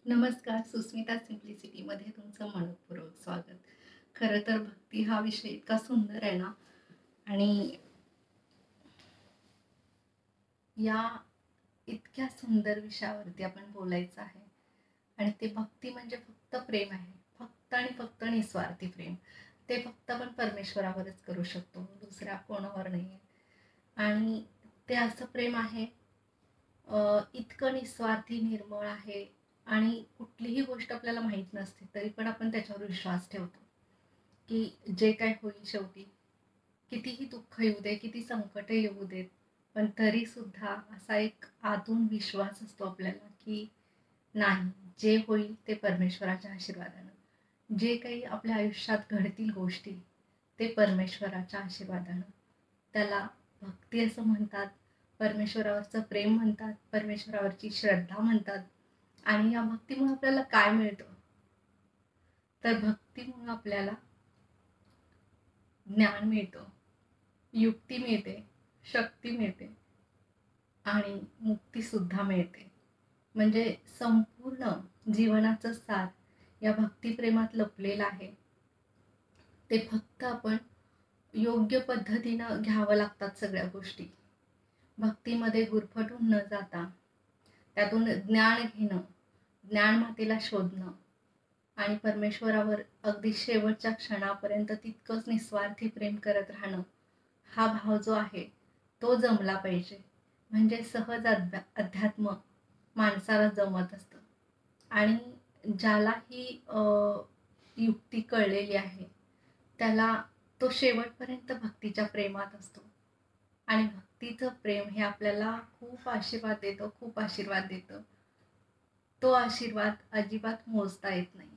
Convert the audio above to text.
नमस्कार. सुस्मिता सिम्प्लिसिटीमध्ये तुमचं मनःपूर्वक स्वागत. खरं तर भक्ती हा विषय इतका सुंदर आहे ना, आणि या इतक्या सुंदर विषयावरती आपण बोलायचं आहे. आणि ते भक्ती म्हणजे फक्त प्रेम आहे. फक्त आणि फक्त निस्वार्थी प्रेम. ते फक्त आपण परमेश्वरावरच करू शकतो, दुसऱ्या कोणावर नाही आहे. आणि ते असं प्रेम आहे, इतकं निस्वार्थी, निर्मळ आहे. आणि कुठलीही गोष्ट आपल्याला माहीत नसते तरी पण आपण त्याच्यावर विश्वास ठेवतो, की जे काय होईल शेवटी, कितीही दुःख येऊ दे, किती संकट येऊ देत, पण तरी सुद्धा असा एक आतून विश्वास असतो आपल्याला, की नाही, जे होईल ते परमेश्वराच्या आशीर्वादानं, जे काही आपल्या आयुष्यात घडतील गोष्टी ते परमेश्वराच्या आशीर्वादानं. त्याला भक्ती असं म्हणतात, परमेश्वरावरचं प्रेम म्हणतात, परमेश्वरावरची श्रद्धा म्हणतात. आणि या भक्तीमुळे आपल्याला काय मिळतं? तर भक्तीमुळे आपल्याला ज्ञान मिळतं, युक्ती मिळते, शक्ती मिळते आणि मुक्ती सुद्धा मिळते. म्हणजे संपूर्ण जीवनाचं सार या भक्तिप्रेमात लपलेलं आहे. ते फक्त आपण योग्य पद्धतीनं घ्यावं लागतात सगळ्या गोष्टी. भक्तीमध्ये गुरफटून न जाता त्यातून ज्ञान घेणं, ज्ञानमातेला शोधणं आणि परमेश्वरावर अगदी शेवटच्या क्षणापर्यंत तितकंच निस्वार्थी प्रेम करत राहणं, हा भाव जो आहे तो जमला पाहिजे. म्हणजे सहज अध्यात्म माणसाला जमत असतं. आणि ज्याला ही युक्ती कळलेली आहे त्याला तो शेवटपर्यंत भक्तीच्या प्रेमात असतो. आणि भक्तीचं प्रेम हे आपल्याला खूप आशीर्वाद देतं, खूप आशीर्वाद देतं. तो आशीर्वाद अजिबात मोजता येत नाही.